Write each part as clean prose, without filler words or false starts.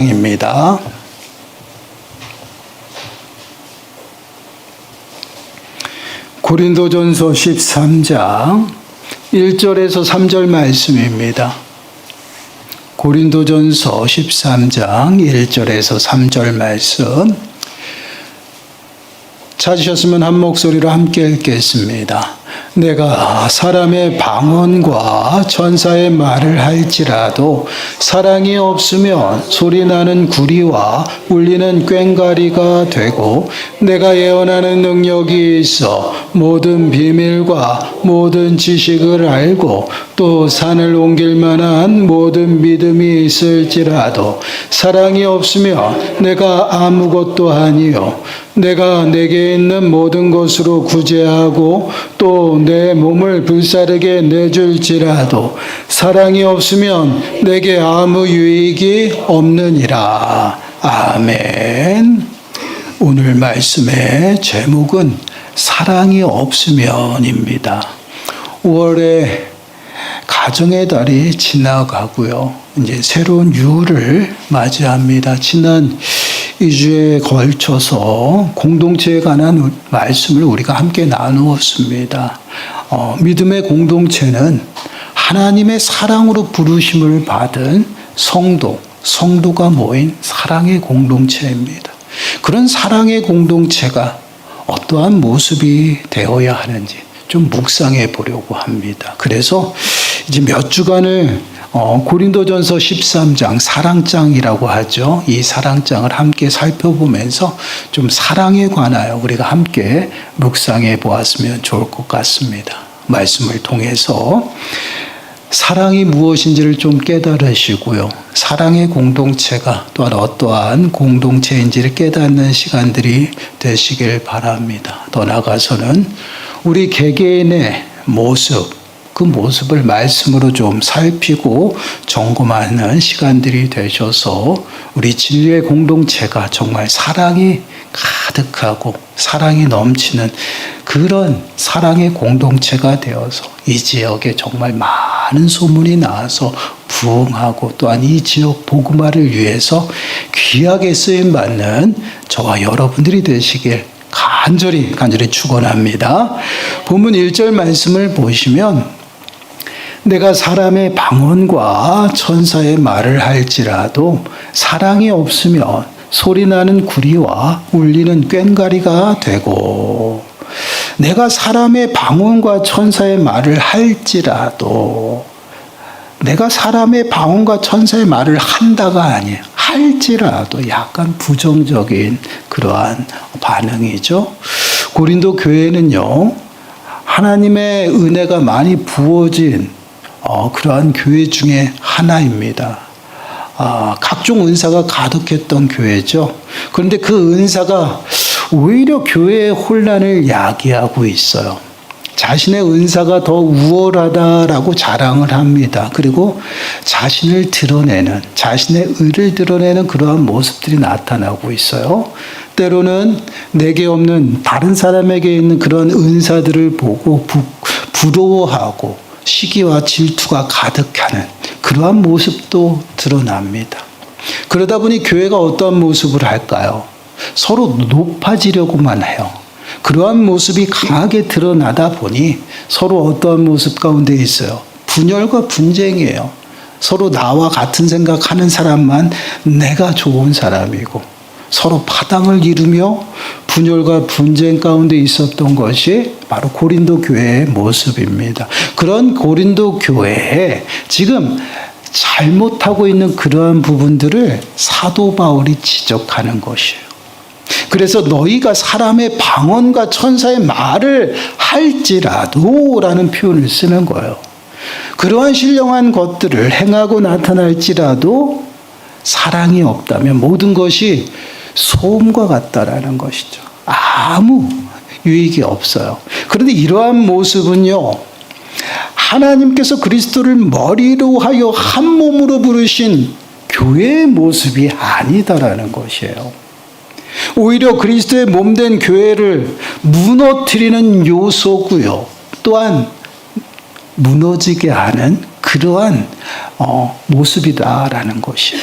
입니다. 고린도전서 13장 1절에서 3절 말씀입니다. 고린도전서 13장 1절에서 3절 말씀 찾으셨으면 한 목소리로 함께 읽겠습니다. 내가 사람의 방언과 천사의 말을 할지라도 사랑이 없으면 소리나는 구리와 울리는 꽹과리가 되고, 내가 예언하는 능력이 있어 모든 비밀과 모든 지식을 알고 또 산을 옮길 만한 모든 믿음이 있을지라도 사랑이 없으면 내가 아무것도 아니요 내가 내게 있는 모든 것으로 구제하고 또 내 몸을 불사르게 내줄지라도 사랑이 없으면 내게 아무 유익이 없느니라. 아멘. 오늘 말씀의 제목은 사랑이 없으면입니다. 5월에 가정의 달이 지나가고요. 이제 새로운 유를 맞이합니다. 지난 2주에 걸쳐서 공동체에 관한 말씀을 우리가 함께 나누었습니다. 믿음의 공동체는 하나님의 사랑으로 부르심을 받은 성도가 모인 사랑의 공동체입니다. 그런 사랑의 공동체가 어떠한 모습이 되어야 하는지 좀 묵상해 보려고 합니다. 그래서 이제 몇 주간을 고린도전서 13장 사랑장이라고 하죠. 이 사랑장을 함께 살펴보면서 좀 사랑에 관하여 우리가 함께 묵상해 보았으면 좋을 것 같습니다. 말씀을 통해서 사랑이 무엇인지를 좀 깨달으시고요. 사랑의 공동체가 또한 어떠한 공동체인지를 깨닫는 시간들이 되시길 바랍니다. 더 나아가서는 우리 개개인의 모습, 그 모습을 말씀으로 좀 살피고 점검하는 시간들이 되셔서 우리 진리의 공동체가 정말 사랑이 가득하고 사랑이 넘치는 그런 사랑의 공동체가 되어서 이 지역에 정말 많은 소문이 나와서 부흥하고 또한 이 지역 복음화를 위해서 귀하게 쓰임받는 저와 여러분들이 되시길 간절히 축원합니다. 본문 1절 말씀을 보시면 내가 사람의 방언과 천사의 말을 할지라도 사랑이 없으면 소리나는 구리와 울리는 꽹과리가 되고, 내가 사람의 방언과 천사의 말을 할지라도, 내가 사람의 방언과 천사의 말을 한다가 아니에요. 할지라도 약간 부정적인 그러한 반응이죠. 고린도 교회는요, 하나님의 은혜가 많이 부어진 그러한 교회 중에 하나입니다. 각종 은사가 가득했던 교회죠. 그런데 그 은사가 오히려 교회의 혼란을 야기하고 있어요. 자신의 은사가 더 우월하다라고 자랑을 합니다. 그리고 자신의 의를 드러내는 그러한 모습들이 나타나고 있어요. 때로는 내게 없는 다른 사람에게 있는 그런 은사들을 보고 부러워하고 시기와 질투가 가득하는 그러한 모습도 드러납니다. 그러다 보니 교회가 어떠한 모습을 할까요? 서로 높아지려고만 해요. 그러한 모습이 강하게 드러나다 보니 서로 어떠한 모습 가운데 있어요? 분열과 분쟁이에요. 서로 나와 같은 생각하는 사람만 내가 좋은 사람이고, 서로 파당을 이루며 분열과 분쟁 가운데 있었던 것이 바로 고린도 교회의 모습입니다. 그런 고린도 교회에 지금 잘못하고 있는 그러한 부분들을 사도 바울이 지적하는 것이에요. 그래서 너희가 사람의 방언과 천사의 말을 할지라도 라는 표현을 쓰는 거예요. 그러한 신령한 것들을 행하고 나타날지라도 사랑이 없다면 모든 것이 소음과 같다라는 것이죠. 아무 유익이 없어요. 그런데 이러한 모습은요, 하나님께서 그리스도를 머리로 하여 한 몸으로 부르신 교회의 모습이 아니다라는 것이에요. 오히려 그리스도의 몸된 교회를 무너뜨리는 요소고요. 또한 무너지게 하는 그러한 모습이다라는 것이에요.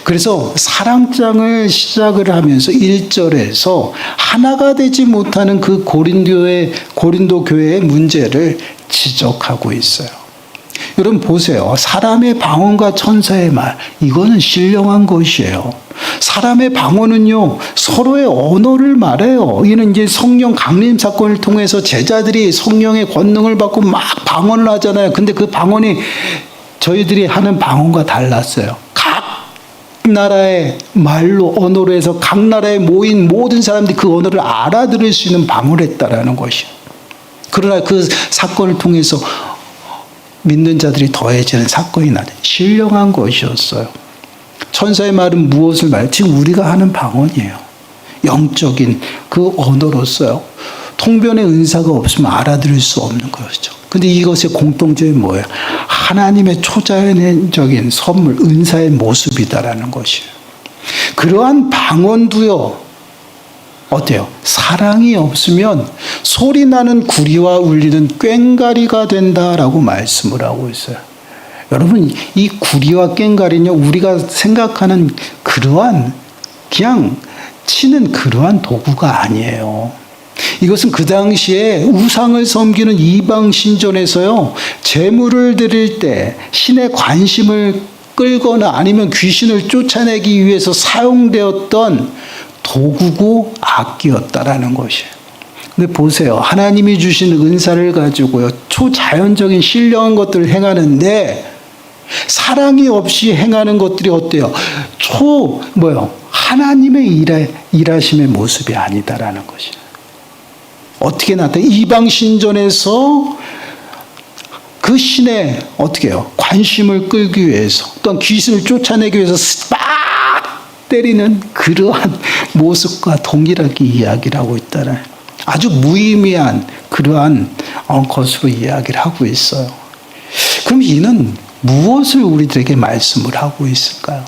그래서 사랑장을 시작을 하면서 1절에서 하나가 되지 못하는 그 고린도 교회의 문제를 지적하고 있어요. 여러분 보세요. 사람의 방언과 천사의 말, 이거는 신령한 것이에요. 사람의 방언은요, 서로의 언어를 말해요. 이는 이제 성령 강림 사건을 통해서 제자들이 성령의 권능을 받고 막 방언을 하잖아요. 근데 그 방언이 저희들이 하는 방언과 달랐어요. 각 나라의 말로, 언어로 해서 각 나라에 모인 모든 사람들이 그 언어를 알아들을 수 있는 방언을 했다라는 것이에요. 그러나 그 사건을 통해서 믿는 자들이 더해지는 사건이 나죠. 신령한 것이었어요. 천사의 말은 무엇을 말해요? 지금 우리가 하는 방언이에요. 영적인 그 언어로서요. 통변의 은사가 없으면 알아들을 수 없는 것이죠. 근데 이것의 공통점이 뭐예요? 하나님의 초자연적인 선물, 은사의 모습이다라는 것이에요. 그러한 방언도요, 어때요? 사랑이 없으면 소리 나는 구리와 울리는 꽹과리가 된다라고 말씀을 하고 있어요. 여러분, 이 구리와 꽹과리는요, 우리가 생각하는 그러한 그냥 치는 그러한 도구가 아니에요. 이것은 그 당시에 우상을 섬기는 이방 신전에서요, 제물을 드릴 때 신의 관심을 끌거나 아니면 귀신을 쫓아내기 위해서 사용되었던 도구고 악기였다라는 것이에요. 근데 보세요. 하나님이 주신 은사를 가지고요, 초자연적인 신령한 것들을 행하는데 사랑이 없이 행하는 것들이 어때요? 하나님의 일하심의 모습이 아니다라는 것이에요. 어떻게 나타나? 이방 신전에서 그 신의 어떻게 해요? 관심을 끌기 위해서, 또한 귀신을 쫓아내기 위해서 막 때리는 그러한 모습과 동일하게 이야기를 하고 있다는, 아주 무의미한 그러한 것으로 이야기를 하고 있어요. 그럼 이는 무엇을 우리들에게 말씀을 하고 있을까요?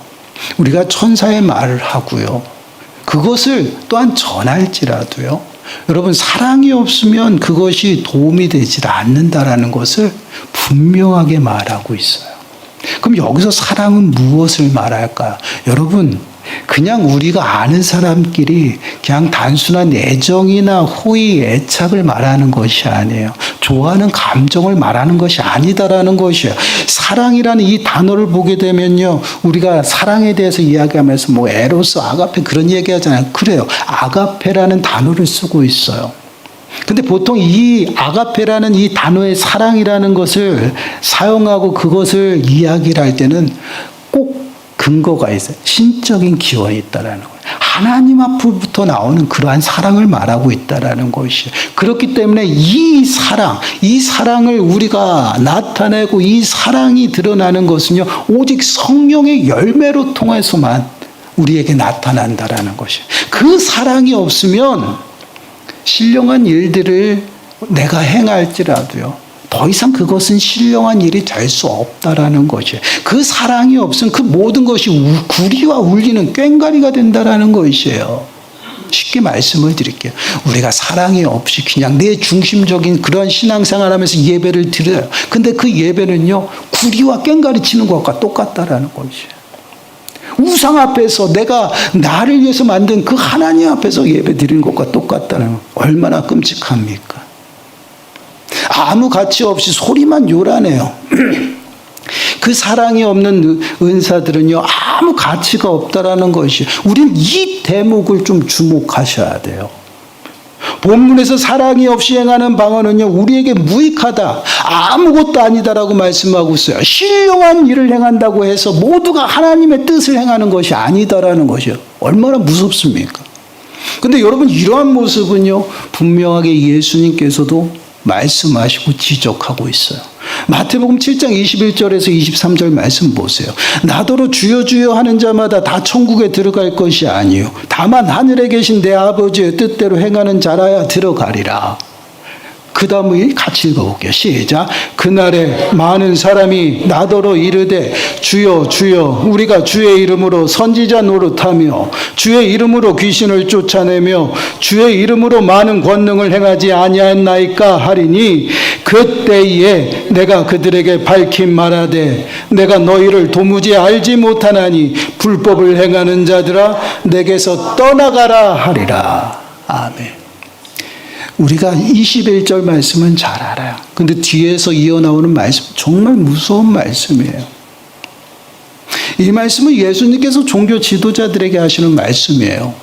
우리가 천사의 말을 하고요, 그것을 또한 전할지라도요, 여러분, 사랑이 없으면 그것이 도움이 되지 않는다라는 것을 분명하게 말하고 있어요. 그럼 여기서 사랑은 무엇을 말할까요? 여러분, 그냥 우리가 아는 사람끼리 그냥 단순한 애정이나 호의, 애착을 말하는 것이 아니에요. 좋아하는 감정을 말하는 것이 아니다라는 것이에요. 사랑이라는 이 단어를 보게 되면요, 우리가 사랑에 대해서 이야기하면서 뭐 에로스, 아가페 그런 얘기하잖아요. 그래요. 아가페라는 단어를 쓰고 있어요. 근데 보통 이 아가페라는 이 단어의 사랑이라는 것을 사용하고 그것을 이야기를 할 때는 꼭 근거가 있어요. 신적인 기원이 있다라는 거예요. 하나님 앞으로부터 나오는 그러한 사랑을 말하고 있다라는 것이에요. 그렇기 때문에 이 사랑을 우리가 나타내고 이 사랑이 드러나는 것은요, 오직 성령의 열매로 통해서만 우리에게 나타난다라는 것이에요. 그 사랑이 없으면 신령한 일들을 내가 행할지라도요, 더 이상 그것은 신령한 일이 될 수 없다라는 것이에요. 그 사랑이 없으면 그 모든 것이 구리와 울리는 꽹과리가 된다라는 것이에요. 쉽게 말씀을 드릴게요. 우리가 사랑이 없이 그냥 내 중심적인 그런 신앙생활 하면서 예배를 드려요. 근데 그 예배는요, 구리와 꽹과리 치는 것과 똑같다라는 것이에요. 우상 앞에서 내가 나를 위해서 만든 그 하나님 앞에서 예배 드리는 것과 똑같다는 것, 얼마나 끔찍합니까? 아무 가치 없이 소리만 요란해요. 그 사랑이 없는 은사들은요, 아무 가치가 없다라는 것이, 우리는 이 대목을 좀 주목하셔야 돼요. 본문에서 사랑이 없이 행하는 방언은요, 우리에게 무익하다, 아무것도 아니다라고 말씀하고 있어요. 신령한 일을 행한다고 해서 모두가 하나님의 뜻을 행하는 것이 아니다라는 것이요. 얼마나 무섭습니까? 근데 여러분, 이러한 모습은요, 분명하게 예수님께서도 말씀하시고 지적하고 있어요. 마태복음 7장 21절에서 23절 말씀 보세요. 나더러 주여 주여 하는 자마다 다 천국에 들어갈 것이 아니요 다만 하늘에 계신 내 아버지의 뜻대로 행하는 자라야 들어가리라. 그 다음에 같이 읽어볼게요. 시작. 그날에 많은 사람이 나더러 이르되 주여 주여 우리가 주의 이름으로 선지자 노릇하며 주의 이름으로 귀신을 쫓아내며 주의 이름으로 많은 권능을 행하지 아니하였나이까 하리니 그때에 내가 그들에게 밝힌 말하되 내가 너희를 도무지 알지 못하나니 불법을 행하는 자들아 내게서 떠나가라 하리라. 아멘. 우리가 21절 말씀은 잘 알아요. 근데 뒤에서 이어나오는 말씀 정말 무서운 말씀이에요. 이 말씀은 예수님께서 종교 지도자들에게 하시는 말씀이에요.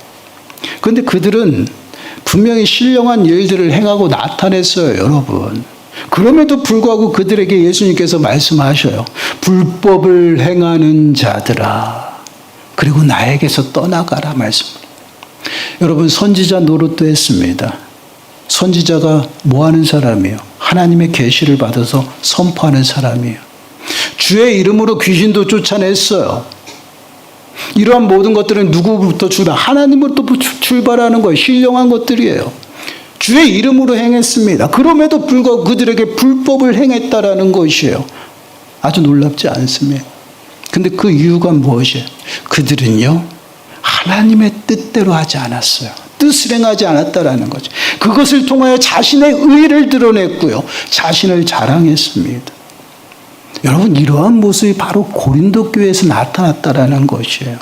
그런데 그들은 분명히 신령한 일들을 행하고 나타냈어요, 여러분. 그럼에도 불구하고 그들에게 예수님께서 말씀하셔요. 불법을 행하는 자들아, 그리고 나에게서 떠나가라 말씀. 여러분, 선지자 노릇도 했습니다. 선지자가 뭐 하는 사람이에요? 하나님의 계시를 받아서 선포하는 사람이에요. 주의 이름으로 귀신도 쫓아냈어요. 이러한 모든 것들은 누구부터 하나님으로부터 출발하는 거예요. 신령한 것들이에요. 주의 이름으로 행했습니다. 그럼에도 불구하고 그들에게 불법을 행했다라는 것이에요. 아주 놀랍지 않습니까? 근데 그 이유가 무엇이에요? 그들은요, 하나님의 뜻대로 하지 않았어요. 뜻을 행하지 않았다라는 거죠. 그것을 통하여 자신의 의를 드러냈고요. 자신을 자랑했습니다. 여러분, 이러한 모습이 바로 고린도 교회에서 나타났다라는 것이에요.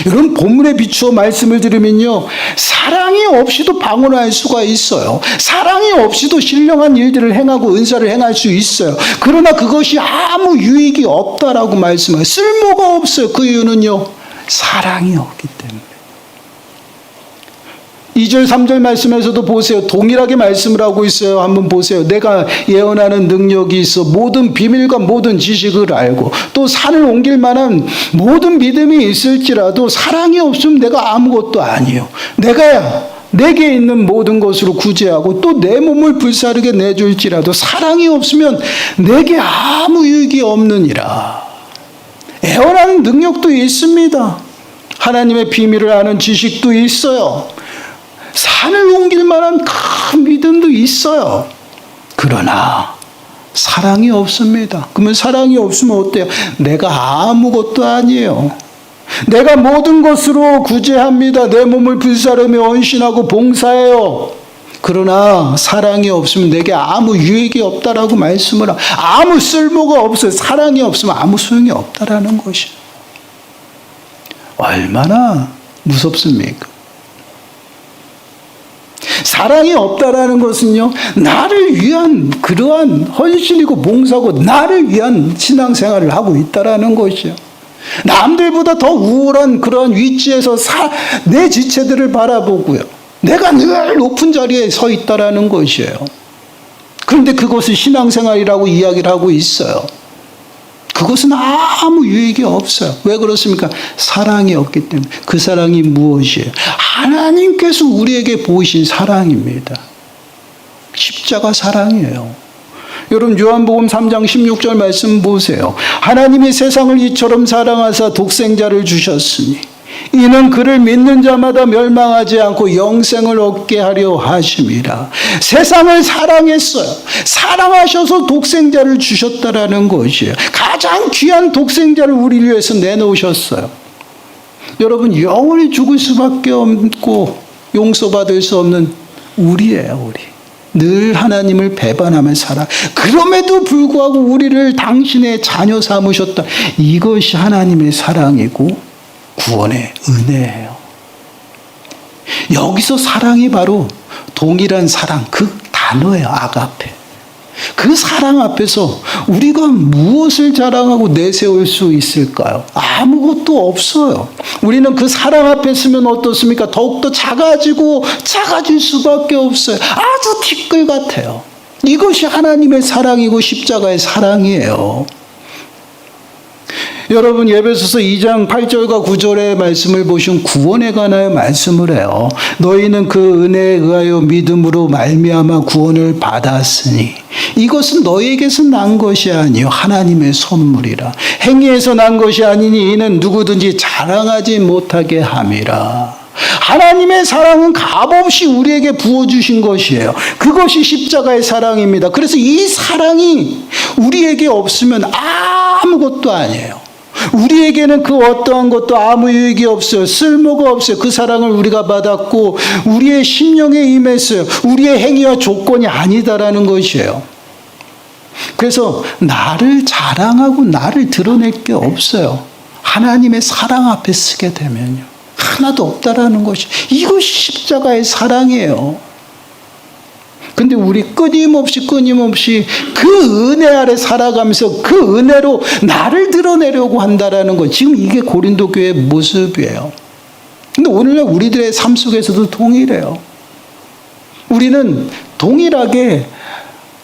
여러분, 본문에 비추어 말씀을 들으면요, 사랑이 없이도 방언할 수가 있어요. 사랑이 없이도 신령한 일들을 행하고 은사를 행할 수 있어요. 그러나 그것이 아무 유익이 없다라고 말씀해요. 쓸모가 없어요. 그 이유는요, 사랑이 없기 때문에. 2절 3절 말씀에서도 보세요. 동일하게 말씀을 하고 있어요. 한번 보세요. 내가 예언하는 능력이 있어 모든 비밀과 모든 지식을 알고 또 산을 옮길 만한 모든 믿음이 있을지라도 사랑이 없으면 내가 아무것도 아니에요. 내가 내게 있는 모든 것으로 구제하고 또 내 몸을 불사르게 내줄지라도 사랑이 없으면 내게 아무 유익이 없느니라. 예언하는 능력도 있습니다. 하나님의 비밀을 아는 지식도 있어요. 산을 옮길 만한 큰 믿음도 있어요. 그러나 사랑이 없습니다. 그러면 사랑이 없으면 어때요? 내가 아무것도 아니에요. 내가 모든 것으로 구제합니다. 내 몸을 불사르며 헌신하고 봉사해요. 그러나 사랑이 없으면 내게 아무 유익이 없다라고 말씀을 하고 아무 쓸모가 없어요. 사랑이 없으면 아무 소용이 없다라는 것이에요. 얼마나 무섭습니까? 사랑이 없다라는 것은요, 나를 위한 그러한 헌신이고 봉사고 나를 위한 신앙생활을 하고 있다라는 것이요. 남들보다 더 우월한 그러한 위치에서 내 지체들을 바라보고요. 내가 늘 높은 자리에 서 있다라는 것이에요. 그런데 그것을 신앙생활이라고 이야기를 하고 있어요. 그것은 아무 유익이 없어요. 왜 그렇습니까? 사랑이 없기 때문에. 그 사랑이 무엇이에요? 하나님께서 우리에게 보이신 사랑입니다. 십자가 사랑이에요. 여러분, 요한복음 3장 16절 말씀 보세요. 하나님이 세상을 이처럼 사랑하사 독생자를 주셨으니 이는 그를 믿는 자마다 멸망하지 않고 영생을 얻게 하려 하심이라. 세상을 사랑했어요. 사랑하셔서 독생자를 주셨다라는 것이에요. 가장 귀한 독생자를 우리를 위해서 내놓으셨어요. 여러분, 영원히 죽을 수밖에 없고 용서받을 수 없는 우리예요, 우리. 늘 하나님을 배반하며 살아. 그럼에도 불구하고 우리를 당신의 자녀 삼으셨다. 이것이 하나님의 사랑이고 구원의 은혜예요. 여기서 사랑이 바로 동일한 사랑, 그 단어예요. 아가페. 그 사랑 앞에서 우리가 무엇을 자랑하고 내세울 수 있을까요? 아무것도 없어요. 우리는 그 사랑 앞에 서면 어떻습니까? 더욱더 작아질 수밖에 없어요. 아주 티끌 같아요. 이것이 하나님의 사랑이고 십자가의 사랑이에요. 여러분, 에베소서 2장 8절과 9절의 말씀을 보시면 구원에 관하여 말씀을 해요. 너희는 그 은혜에 의하여 믿음으로 말미암아 구원을 받았으니 이것은 너희에게서 난 것이 아니요 하나님의 선물이라. 행위에서 난 것이 아니니 이는 누구든지 자랑하지 못하게 함이라. 하나님의 사랑은 값없이 우리에게 부어주신 것이에요. 그것이 십자가의 사랑입니다. 그래서 이 사랑이 우리에게 없으면 아무것도 아니에요. 우리에게는 그 어떠한 것도 아무 유익이 없어요. 쓸모가 없어요. 그 사랑을 우리가 받았고 우리의 심령에 임했어요. 우리의 행위와 조건이 아니다라는 것이에요. 그래서 나를 자랑하고 나를 드러낼 게 없어요. 하나님의 사랑 앞에 쓰게 되면요. 하나도 없다라는 것이, 이것이 십자가의 사랑이에요. 근데 우리 끊임없이 그 은혜 아래 살아가면서 그 은혜로 나를 드러내려고 한다라는 것. 지금 이게 고린도 교회의 모습이에요. 근데 오늘날 우리들의 삶 속에서도 동일해요. 우리는 동일하게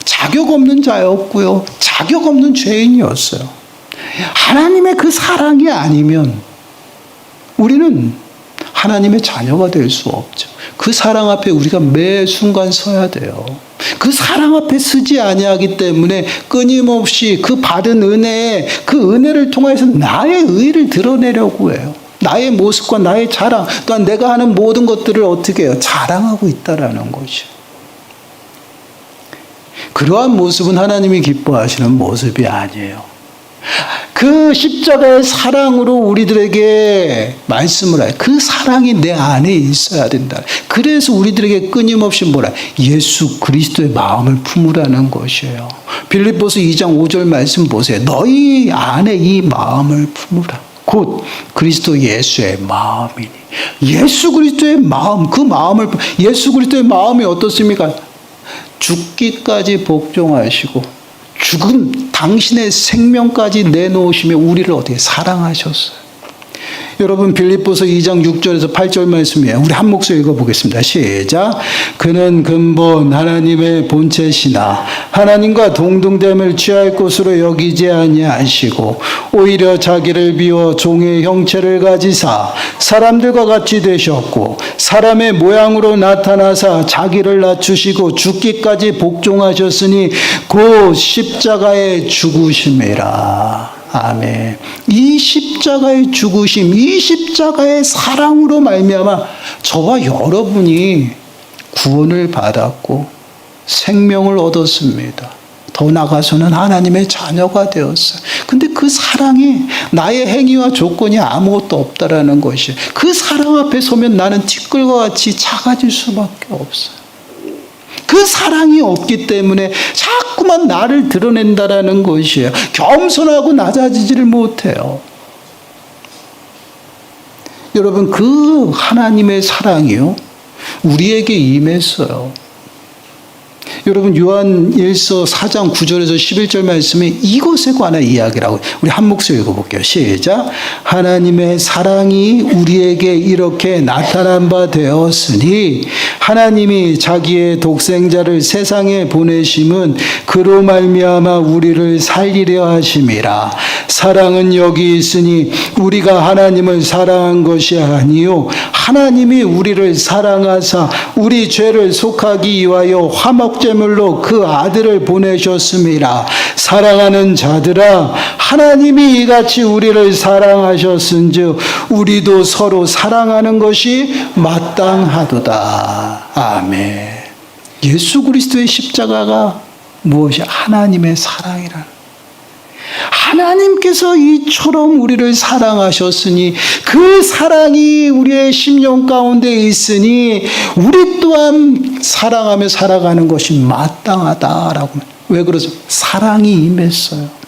자격 없는 자였고요. 자격 없는 죄인이었어요. 하나님의 그 사랑이 아니면 우리는 하나님의 자녀가 될 수 없죠. 그 사랑 앞에 우리가 매 순간 서야 돼요. 그 사랑 앞에 서지 아니하기 때문에 끊임없이 그 받은 은혜에 그 은혜를 통해서 나의 의를 드러내려고 해요. 나의 모습과 나의 자랑, 또한 내가 하는 모든 것들을 어떻게 해요? 자랑하고 있다라는 것이죠. 그러한 모습은 하나님이 기뻐하시는 모습이 아니에요. 그 십자가의 사랑으로 우리들에게 말씀을 해요. 그 사랑이 내 안에 있어야 된다. 그래서 우리들에게 끊임없이 뭐라? 예수 그리스도의 마음을 품으라는 것이에요. 빌립보서 2장 5절 말씀 보세요. 너희 안에 이 마음을 품으라. 곧 그리스도 예수의 마음이니. 예수 그리스도의 마음, 그 마음을, 예수 그리스도의 마음이 어떻습니까? 죽기까지 복종하시고 죽음, 당신의 생명까지 내놓으시며 우리를 어떻게 사랑하셨어요. 여러분 빌립보서 2장 6절에서 8절 말씀이에요. 우리 한 목소리 읽어보겠습니다. 시작. 그는 근본 하나님의 본체시나 하나님과 동등됨을 취할 것으로 여기지 아니하시고 오히려 자기를 비워 종의 형체를 가지사 사람들과 같이 되셨고 사람의 모양으로 나타나사 자기를 낮추시고 죽기까지 복종하셨으니 곧 십자가의 죽으심이라. 아멘. 이 십자가의 죽으심, 이 십자가의 사랑으로 말미암아 저와 여러분이 구원을 받았고 생명을 얻었습니다. 더 나아가서는 하나님의 자녀가 되었어요. 근데 그 사랑이 나의 행위와 조건이 아무것도 없다라는 것이에요. 그 사랑 앞에 서면 나는 티끌과 같이 작아질 수밖에 없어요. 그 사랑이 없기 때문에 자꾸만 나를 드러낸다라는 것이에요. 겸손하고 낮아지지를 못해요. 여러분, 그 하나님의 사랑이요, 우리에게 임했어요. 여러분 요한 1서 4장 9절에서 11절 말씀에 이것에 관한 이야기라고 우리 한 목소리 읽어볼게요. 시작. 하나님의 사랑이 우리에게 이렇게 나타난 바 되었으니 하나님이 자기의 독생자를 세상에 보내심은 그로 말미암아 우리를 살리려 하심이라. 사랑은 여기 있으니 우리가 하나님을 사랑한 것이 아니요 하나님이 우리를 사랑하사 우리 죄를 속하기 위하여 화목제물로 그 아들을 보내셨음이라. 사랑하는 자들아, 하나님이 이같이 우리를 사랑하셨은즉 우리도 서로 사랑하는 것이 마땅하도다. 아멘. 예수 그리스도의 십자가가 무엇이? 하나님의 사랑이라는. 하나님께서 이처럼 우리를 사랑하셨으니 그 사랑이 우리의 심령 가운데 있으니 우리 또한 사랑하며 살아가는 것이 마땅하다라고. 왜 그러죠? 사랑이 임했어요.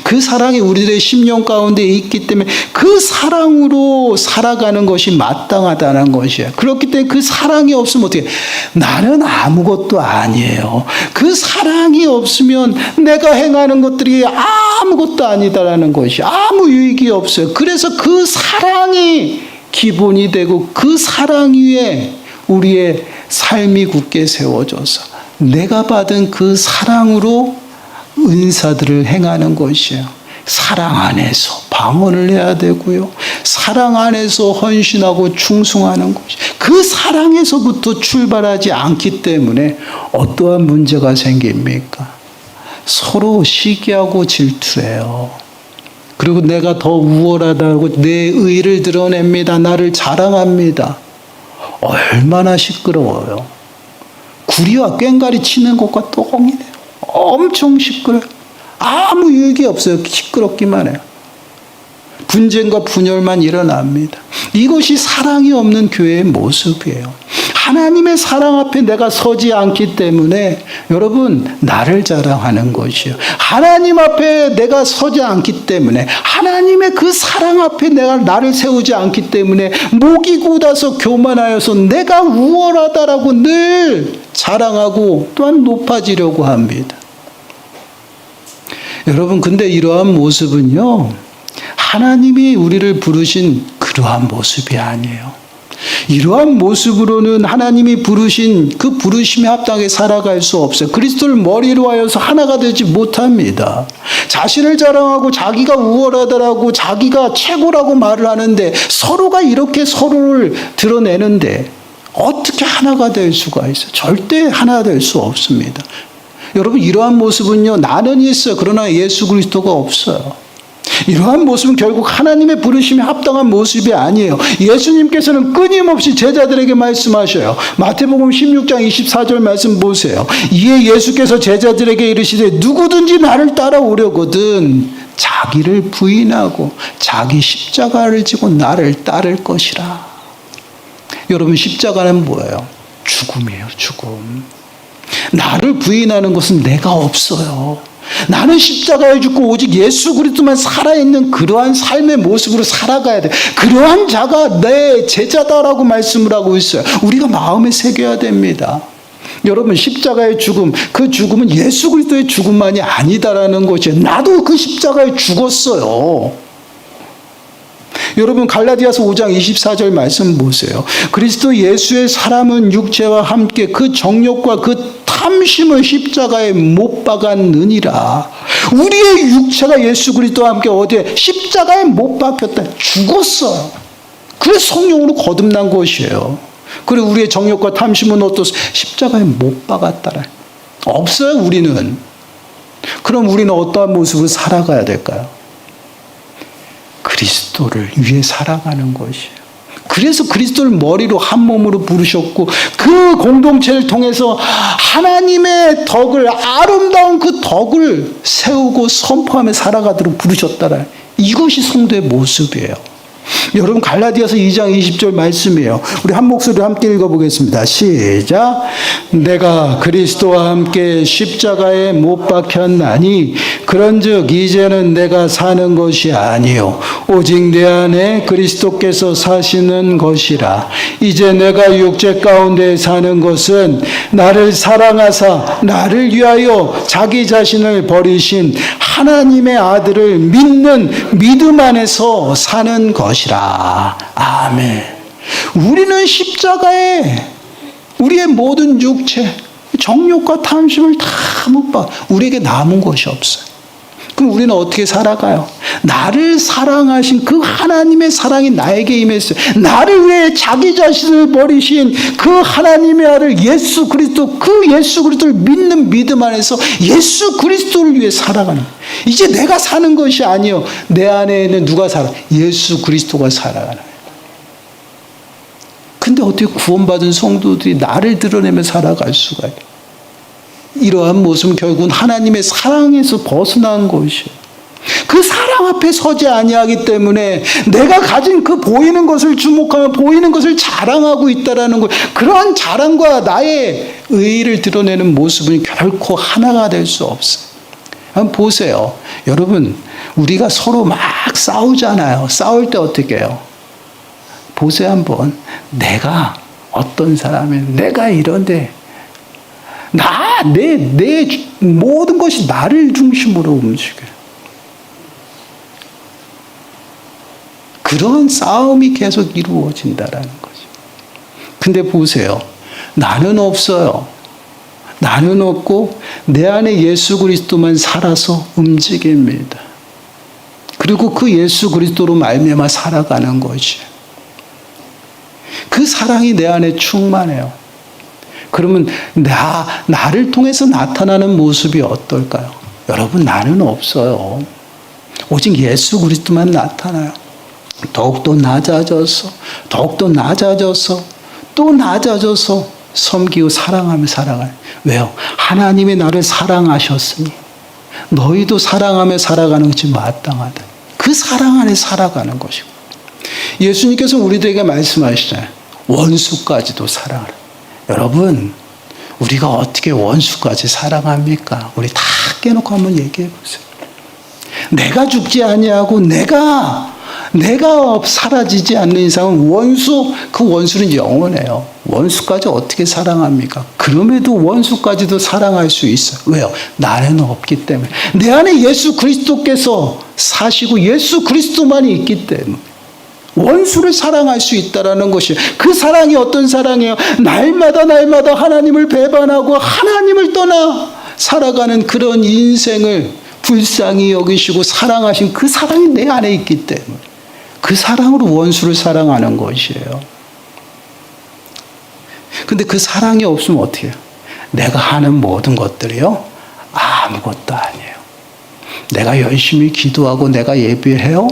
그 사랑이 우리들의 심령 가운데 있기 때문에 그 사랑으로 살아가는 것이 마땅하다는 것이에요. 그렇기 때문에 그 사랑이 없으면 어떻게? 나는 아무것도 아니에요. 그 사랑이 없으면 내가 행하는 것들이 아무것도 아니다라는 것이 아무 유익이 없어요. 그래서 그 사랑이 기본이 되고 그 사랑 위에 우리의 삶이 굳게 세워져서 내가 받은 그 사랑으로 은사들을 행하는 것이에요. 사랑 안에서 방언을 해야 되고요. 사랑 안에서 헌신하고 충성하는 것이. 그 사랑에서부터 출발하지 않기 때문에 어떠한 문제가 생깁니까? 서로 시기하고 질투해요. 그리고 내가 더 우월하다고 내 의를 드러냅니다. 나를 자랑합니다. 얼마나 시끄러워요. 구리와 꽹과리 치는 것과 똥이네요. 엄청 시끄러워요. 아무 유익이 없어요. 시끄럽기만 해요. 분쟁과 분열만 일어납니다. 이것이 사랑이 없는 교회의 모습이에요. 하나님의 사랑 앞에 내가 서지 않기 때문에 여러분 나를 자랑하는 것이요. 하나님 앞에 내가 서지 않기 때문에 하나님의 그 사랑 앞에 내가 나를 세우지 않기 때문에 목이 곧아서 교만하여서 내가 우월하다라고 늘 자랑하고 또한 높아지려고 합니다. 여러분 근데 이러한 모습은요 하나님이 우리를 부르신 그러한 모습이 아니에요. 이러한 모습으로는 하나님이 부르신 그 부르심에 합당하게 살아갈 수 없어요. 그리스도를 머리로 하여서 하나가 되지 못합니다. 자신을 자랑하고 자기가 우월하다라고 자기가 최고라고 말을 하는데 서로가 이렇게 서로를 드러내는데 어떻게 하나가 될 수가 있어요? 절대 하나 될 수 없습니다. 여러분 이러한 모습은요 나는 있어요. 그러나 예수 그리스도가 없어요. 이러한 모습은 결국 하나님의 부르심에 합당한 모습이 아니에요. 예수님께서는 끊임없이 제자들에게 말씀하셔요. 마태복음 16장 24절 말씀 보세요. 이에 예수께서 제자들에게 이르시되 누구든지 나를 따라오려거든 자기를 부인하고 자기 십자가를 지고 나를 따를 것이라. 여러분 십자가는 뭐예요? 죽음이에요. 죽음. 나를 부인하는 것은 내가 없어요. 나는 십자가에 죽고 오직 예수 그리스도만 살아있는 그러한 삶의 모습으로 살아가야 돼. 그러한 자가 내 제자다라고 말씀을 하고 있어요. 우리가 마음에 새겨야 됩니다. 여러분 십자가의 죽음, 그 죽음은 예수 그리스도의 죽음만이 아니다라는 것이에요. 나도 그 십자가에 죽었어요. 여러분 갈라디아서 5장 24절 말씀 보세요. 그리스도 예수의 사람은 육체와 함께 그 정욕과 그 탐심을 십자가에 못 박았느니라. 우리의 육체가 예수 그리스도와 함께 어디에 십자가에 못 박혔다. 죽었어요. 그래서 성령으로 거듭난 것이에요. 그리고 우리의 정욕과 탐심은 어떻습니까? 십자가에 못 박았다라. 없어요 우리는. 그럼 우리는 어떠한 모습으로 살아가야 될까요? 그리스도를 위해 살아가는 것이에요. 그래서 그리스도를 머리로 한 몸으로 부르셨고 그 공동체를 통해서 하나님의 덕을 아름다운 그 덕을 세우고 선포하며 살아가도록 부르셨다라. 이것이 성도의 모습이에요. 여러분 갈라디아서 2장 20절 말씀이에요. 우리 한 목소리로 함께 읽어보겠습니다. 시작. 내가 그리스도와 함께 십자가에 못 박혔나니 그런즉 이제는 내가 사는 것이 아니요 오직 내 안에 그리스도께서 사시는 것이라. 이제 내가 육체 가운데 사는 것은 나를 사랑하사 나를 위하여 자기 자신을 버리신 하나님의 아들을 믿는 믿음 안에서 사는 것이라. 아멘. 우리는 십자가에 우리의 모든 육체, 정욕과 탐심을 다 못 봐. 우리에게 남은 것이 없어요. 그럼 우리는 어떻게 살아가요? 나를 사랑하신 그 하나님의 사랑이 나에게 임했어요. 나를 위해 자기 자신을 버리신 그 하나님의 아들 예수 그리스도, 그 예수 그리스도를 믿는 믿음 안에서 예수 그리스도를 위해 살아가는. 이제 내가 사는 것이 아니요. 내 안에는 누가 살아? 예수 그리스도가 살아가는. 근데 어떻게 구원받은 성도들이 나를 드러내며 살아갈 수가 있어요? 이러한 모습은 결국은 하나님의 사랑에서 벗어난 것이에요. 그 사랑 앞에 서지 아니하기 때문에 내가 가진 그 보이는 것을 주목하며 보이는 것을 자랑하고 있다라는 것, 그러한 자랑과 나의 의의를 드러내는 모습은 결코 하나가 될 수 없어요. 한번 보세요. 여러분, 우리가 서로 막 싸우잖아요. 싸울 때 어떻게 해요? 보세요 한번. 내가 어떤 사람이 내가 이런데 내 모든 것이 나를 중심으로 움직여요. 그런 싸움이 계속 이루어진다라는 거죠. 근데 보세요. 나는 없어요. 나는 없고 내 안에 예수 그리스도만 살아서 움직입니다. 그리고 그 예수 그리스도로 말미암아 살아가는 거죠. 그 사랑이 내 안에 충만해요. 그러면 나를 통해서 나타나는 모습이 어떨까요? 여러분, 나는 없어요. 오직 예수 그리스도만 나타나요. 더욱더 낮아져서 또 낮아져서 섬기고 사랑하며 살아가요. 왜요? 하나님이 나를 사랑하셨으니 너희도 사랑하며 살아가는 것이 마땅하다. 그 사랑 안에 살아가는 것이고, 예수님께서 우리들에게 말씀하시잖아요. 원수까지도 사랑하라. 여러분, 우리가 어떻게 원수까지 사랑합니까? 우리 다 깨놓고 한번 얘기해 보세요. 내가 죽지 아니하고 내가 사라지지 않는 이상은 그 원수는 영원해요. 원수까지 어떻게 사랑합니까? 그럼에도 원수까지도 사랑할 수 있어요. 왜요? 나 안에는 없기 때문에. 내 안에 예수 그리스도께서 사시고 예수 그리스도만이 있기 때문에 원수를 사랑할 수 있다는 것이에요. 그 사랑이 어떤 사랑이에요? 날마다 하나님을 배반하고 하나님을 떠나 살아가는 그런 인생을 불쌍히 여기시고 사랑하신 그 사랑이 내 안에 있기 때문에 그 사랑으로 원수를 사랑하는 것이에요. 근데 그 사랑이 없으면 어떻게 해요? 내가 하는 모든 것들이요, 아무것도 아니에요. 내가 열심히 기도하고 내가 예배해요.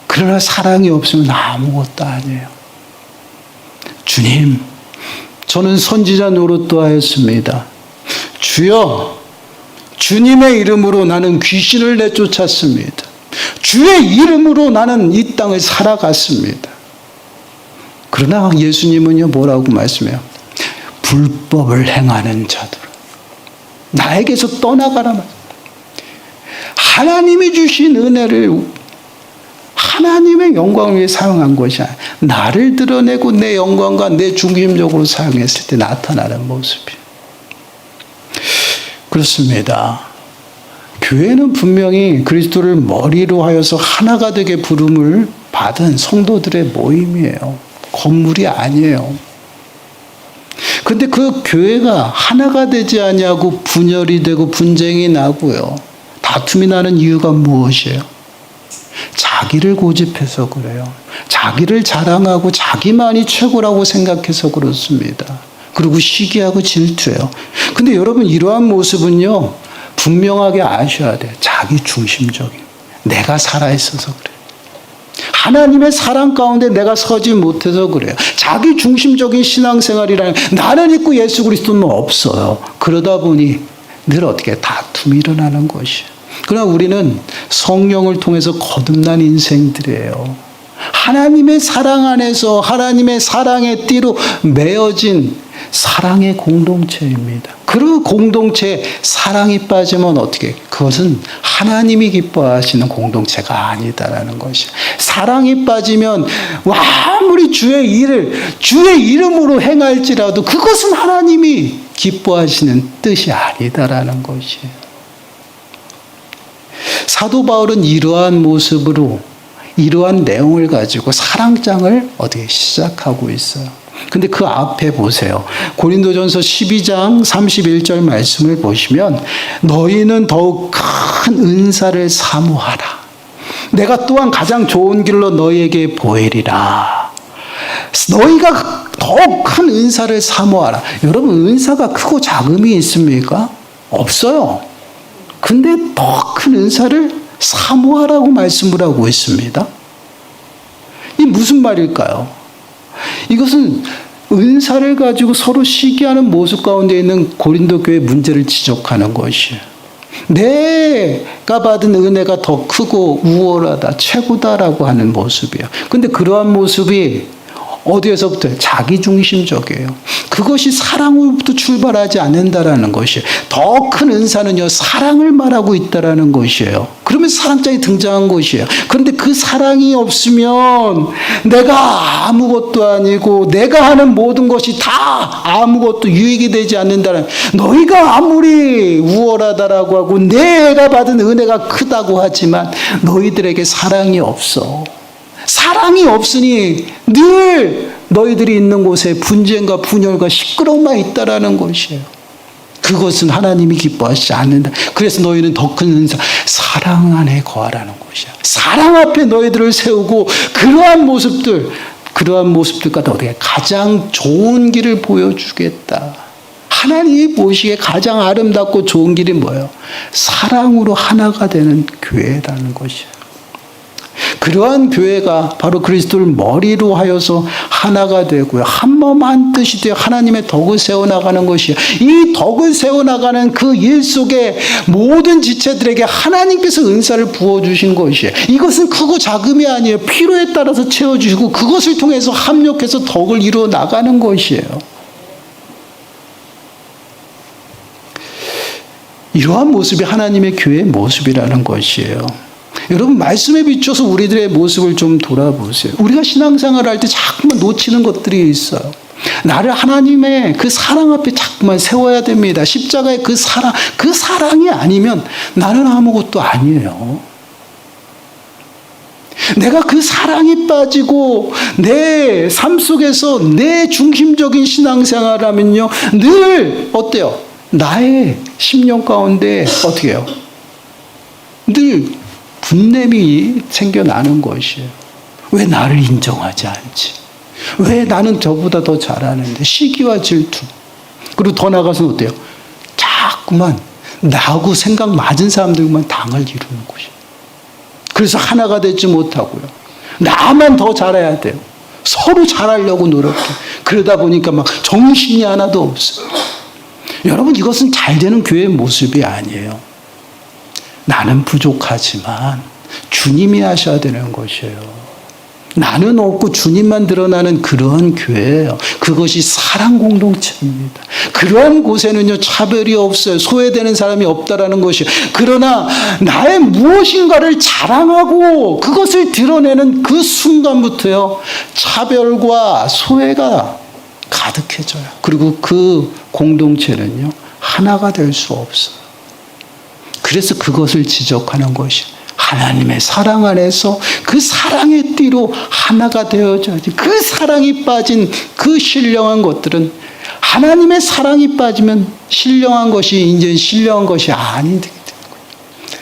그러나 사랑이 없으면 아무것도 아니에요. 주님, 저는 선지자 노릇도 하였습니다. 주여, 주님의 이름으로 나는 귀신을 내쫓았습니다. 주의 이름으로 나는 이 땅을 살아갔습니다. 그러나 예수님은요, 뭐라고 말씀해요? 불법을 행하는 자들, 나에게서 떠나가라. 하나님이 주신 은혜를 하나님의 영광을 위해 사용한 것이 아니라 나를 드러내고 내 영광과 내 중심적으로 사용했을 때 나타나는 모습이에요. 그렇습니다. 교회는 분명히 그리스도를 머리로 하여서 하나가 되게 부름을 받은 성도들의 모임이에요. 건물이 아니에요. 근데 그 교회가 하나가 되지 아니하고 분열이 되고 분쟁이 나고요, 다툼이 나는 이유가 무엇이에요? 자기를 고집해서 그래요. 자기를 자랑하고 자기만이 최고라고 생각해서 그렇습니다. 그리고 시기하고 질투해요. 근데 여러분, 이러한 모습은요, 분명하게 아셔야 돼요. 자기 중심적인. 내가 살아있어서 그래요. 하나님의 사랑 가운데 내가 서지 못해서 그래요. 자기 중심적인 신앙생활이라는, 나는 있고 예수 그리스도는 없어요. 그러다 보니 늘 어떻게 다툼이 일어나는 것이에요. 그러나 우리는 성령을 통해서 거듭난 인생들이에요. 하나님의 사랑 안에서 하나님의 사랑의 띠로 매어진 사랑의 공동체입니다. 그 공동체에 사랑이 빠지면 어떻게? 그것은 하나님이 기뻐하시는 공동체가 아니다라는 것이에요. 사랑이 빠지면 아무리 주의 이름으로 행할지라도 그것은 하나님이 기뻐하시는 뜻이 아니다라는 것이에요. 사도 바울은 이러한 모습으로, 이러한 내용을 가지고 사랑장을 어떻게 시작하고 있어요. 근데 그 앞에 보세요. 고린도전서 12장 31절 말씀을 보시면, 너희는 더욱 큰 은사를 사모하라. 내가 또한 가장 좋은 길로 너희에게 보이리라. 너희가 더욱 큰 은사를 사모하라. 여러분, 은사가 크고 작음이 있습니까? 없어요. 근데 더 큰 은사를 사모하라고 말씀을 하고 있습니다. 이 무슨 말일까요? 이것은 은사를 가지고 서로 시기하는 모습 가운데 있는 고린도 교회의 문제를 지적하는 것이에요. 내가 받은 은혜가 더 크고 우월하다, 최고다라고 하는 모습이에요. 근데 그러한 모습이 어디에서부터? 자기중심적이에요. 그것이 사랑으로부터 출발하지 않는다라는 것이에요. 더 큰 은사는요, 사랑을 말하고 있다라는 것이에요. 그러면 사랑장이 등장한 것이에요. 그런데 그 사랑이 없으면 내가 아무것도 아니고 내가 하는 모든 것이 다 아무것도 유익이 되지 않는다는, 너희가 아무리 우월하다라고 하고 내가 받은 은혜가 크다고 하지만 너희들에게 사랑이 없어. 사랑이 없으니 늘 너희들이 있는 곳에 분쟁과 분열과 시끄러움만 있다라는 것이에요. 그것은 하나님이 기뻐하시지 않는다. 그래서 너희는 더 큰 은사, 사랑 안에 거하라는 것이야. 사랑 앞에 너희들을 세우고 그러한 모습들과 너희에게 가장 좋은 길을 보여주겠다. 하나님이 보시기에 가장 아름답고 좋은 길이 뭐예요? 사랑으로 하나가 되는 교회라는 것이에요. 그러한 교회가 바로 그리스도를 머리로 하여서 하나가 되고요. 한마음 한뜻이 되어 하나님의 덕을 세워나가는 것이에요. 이 덕을 세워나가는 그 일 속에 모든 지체들에게 하나님께서 은사를 부어주신 것이에요. 이것은 크고 작음이 아니에요. 필요에 따라서 채워주시고 그것을 통해서 합력해서 덕을 이루어 나가는 것이에요. 이러한 모습이 하나님의 교회의 모습이라는 것이에요. 여러분, 말씀에 비춰서 우리들의 모습을 좀 돌아보세요. 우리가 신앙생활을 할 때 자꾸만 놓치는 것들이 있어요. 나를 하나님의 그 사랑 앞에 자꾸만 세워야 됩니다. 십자가의 그 사랑이 아니면 나는 아무것도 아니에요. 내가 그 사랑이 빠지고 내 삶 속에서 내 중심적인 신앙생활을 하면요, 늘 어때요? 나의 심령 가운데 어떻게 해요? 늘 분냄이 생겨나는 것이에요. 왜 나를 인정하지 않지? 왜 나는 저보다 더 잘하는데? 시기와 질투. 그리고 더 나아가서는 어때요? 자꾸만 나하고 생각 맞은 사람들만 당을 이루는 것이에요. 그래서 하나가 되지 못하고요. 나만 더 잘해야 돼요. 서로 잘하려고 노력해. 그러다 보니까 막 정신이 하나도 없어요. 여러분, 이것은 잘 되는 교회의 모습이 아니에요. 나는 부족하지만 주님이 하셔야 되는 것이에요. 나는 없고 주님만 드러나는 그러한 교회예요. 그것이 사랑 공동체입니다. 그러한 곳에는요, 차별이 없어요. 소외되는 사람이 없다라는 것이에요. 그러나 나의 무엇인가를 자랑하고 그것을 드러내는 그 순간부터요, 차별과 소외가 가득해져요. 그리고 그 공동체는요, 하나가 될 수 없어요. 그래서 그것을 지적하는 것이 하나님의 사랑 안에서 그 사랑의 띠로 하나가 되어져야지. 그 사랑이 빠진 그 신령한 것들은, 하나님의 사랑이 빠지면 신령한 것이 이제 신령한 것이 아니게 되는 거예요.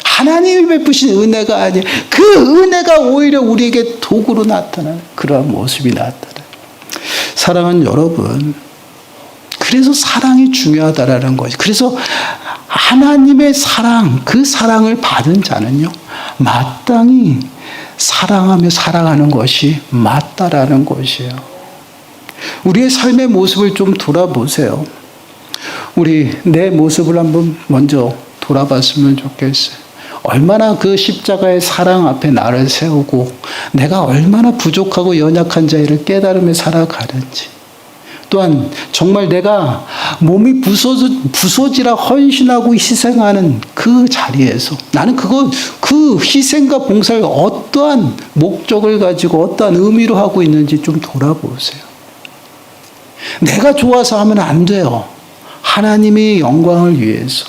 하나님이 베푸신 은혜가 아니에요. 그 은혜가 오히려 우리에게 도구로 나타나는 그러한 모습이 나타나요. 사랑하는 여러분, 그래서 사랑이 중요하다라는 거죠. 그래서 하나님의 사랑, 그 사랑을 받은 자는요, 마땅히 사랑하며 살아가는 것이 맞다라는 것이에요. 우리의 삶의 모습을 좀 돌아보세요. 내 모습을 한번 먼저 돌아봤으면 좋겠어요. 얼마나 그 십자가의 사랑 앞에 나를 세우고 내가 얼마나 부족하고 연약한 자를 깨달으며 살아가는지, 또한 정말 내가 몸이 부서지라 헌신하고 희생하는 그 자리에서 나는 그 희생과 봉사를 어떠한 목적을 가지고 어떠한 의미로 하고 있는지 좀 돌아보세요. 내가 좋아서 하면 안 돼요. 하나님의 영광을 위해서.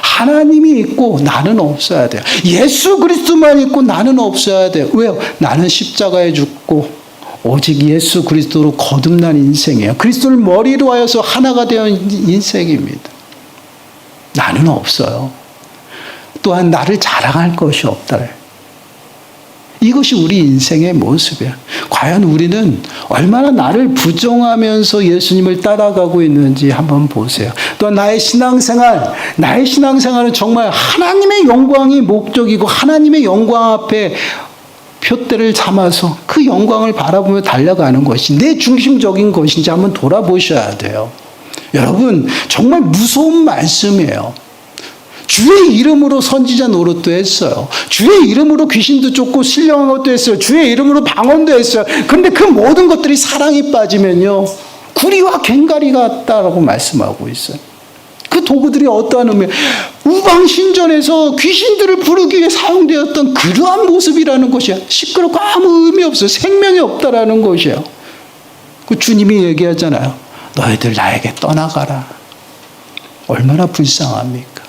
하나님이 있고 나는 없어야 돼요. 예수 그리스도만 있고 나는 없어야 돼요. 왜요? 나는 십자가에 죽고 오직 예수 그리스도로 거듭난 인생이에요. 그리스도를 머리로 하여서 하나가 되어 인생입니다. 나는 없어요. 또한 나를 자랑할 것이 없다. 이것이 우리 인생의 모습이야. 과연 우리는 얼마나 나를 부정하면서 예수님을 따라가고 있는지 한번 보세요. 또 나의 신앙생활은 정말 하나님의 영광이 목적이고 하나님의 영광 앞에 표대를 삼아서 그 영광을 바라보며 달려가는 것이 내 중심적인 것인지 한번 돌아보셔야 돼요. 여러분, 정말 무서운 말씀이에요. 주의 이름으로 선지자 노릇도 했어요. 주의 이름으로 귀신도 쫓고 신령한 것도 했어요. 주의 이름으로 방언도 했어요. 그런데 그 모든 것들이 사랑이 빠지면요, 구리와 괭가리 같다라고 말씀하고 있어요. 그 도구들이 어떠한 의미예요? 우방신전에서 귀신들을 부르기 위해 사용되었던 그러한 모습이라는 것이야. 시끄럽고 아무 의미 없어요. 생명이 없다라는 것이에요. 그 주님이 얘기하잖아요. 너희들 나에게 떠나가라. 얼마나 불쌍합니까?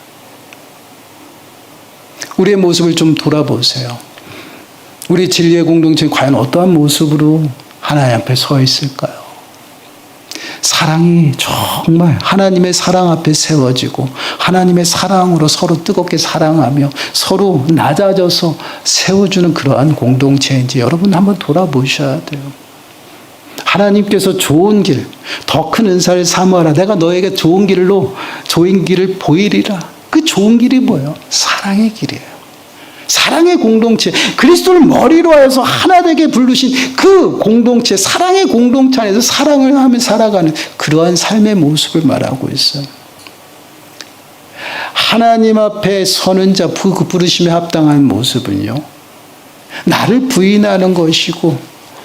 우리의 모습을 좀 돌아보세요. 우리 진리의 공동체는 과연 어떠한 모습으로 하나님 앞에 서 있을까요? 사랑이 정말 하나님의 사랑 앞에 세워지고 하나님의 사랑으로 서로 뜨겁게 사랑하며 서로 낮아져서 세워주는 그러한 공동체인지 여러분 한번 돌아보셔야 돼요. 하나님께서 좋은 길, 더 큰 은사를 사모하라. 내가 너에게 좋은 길을 보이리라. 그 좋은 길이 뭐예요? 사랑의 길이에요. 사랑의 공동체, 그리스도를 머리로 해서 하나 되게 부르신 그 공동체, 사랑의 공동체 안에서 사랑을 하며 살아가는 그러한 삶의 모습을 말하고 있어요. 하나님 앞에 서는 자, 그 부르심에 합당한 모습은요, 나를 부인하는 것이고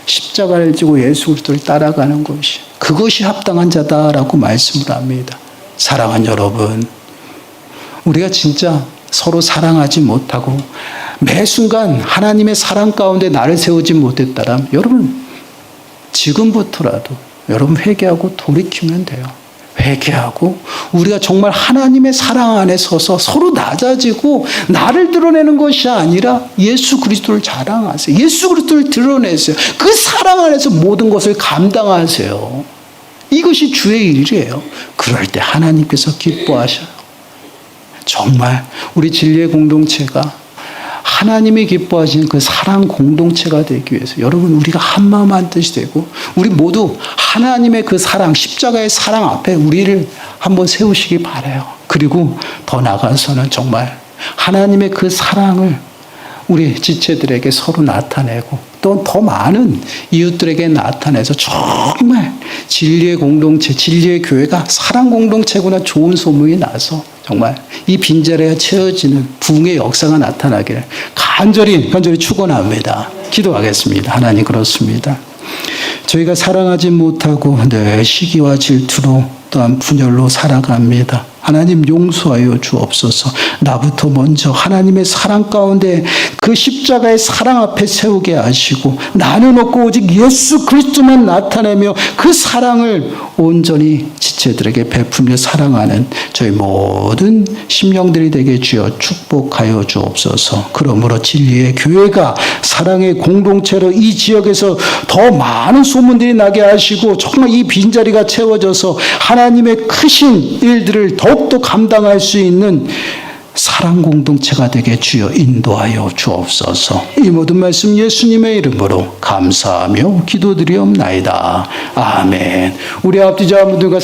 십자가를 지고 예수 그리스도를 따라가는 것이, 그것이 합당한 자다라고 말씀을 합니다. 사랑하는 여러분, 우리가 진짜 서로 사랑하지 못하고 매 순간 하나님의 사랑 가운데 나를 세우지 못했다면 여러분, 지금부터라도 여러분 회개하고 돌이키면 돼요. 회개하고 우리가 정말 하나님의 사랑 안에 서서 서로 낮아지고 나를 드러내는 것이 아니라 예수 그리스도를 자랑하세요. 예수 그리스도를 드러내세요. 그 사랑 안에서 모든 것을 감당하세요. 이것이 주의 일이에요. 그럴 때 하나님께서 기뻐하셔요. 정말 우리 진리의 공동체가 하나님이 기뻐하시는 그 사랑 공동체가 되기 위해서 여러분, 우리가 한마음 한뜻이 되고 우리 모두 하나님의 그 사랑, 십자가의 사랑 앞에 우리를 한번 세우시기 바라요. 그리고 더 나아가서는 정말 하나님의 그 사랑을 우리 지체들에게 서로 나타내고 또 더 많은 이웃들에게 나타내서 정말 진리의 공동체, 진리의 교회가 사랑 공동체구나 좋은 소문이 나서 정말 이 빈자리가 채워지는 부흥의 역사가 나타나기를 간절히 축원합니다. 기도하겠습니다. 하나님, 그렇습니다. 저희가 사랑하지 못하고 늘 시기와 질투로 또한 분열로 살아갑니다. 하나님, 용서하여 주옵소서. 나부터 먼저 하나님의 사랑 가운데 그 십자가의 사랑 앞에 세우게 하시고 나는 없고 오직 예수 그리스도만 나타내며 그 사랑을 온전히 지체들에게 베풀며 사랑하는 저희 모든 심령들이 되게 주여 축복하여 주옵소서. 그러므로 진리의 교회가 사랑의 공동체로 이 지역에서 더 많은 소문들이 나게 하시고 정말 이 빈자리가 채워져서 하나님의 크신 일들을 더욱더 감당할 수 있는 사랑 공동체가 되게 주여 인도하여 주옵소서. 이 모든 말씀 예수님의 이름으로 감사하며 기도드리옵나이다. 아멘. 우리 앞뒤자 모두가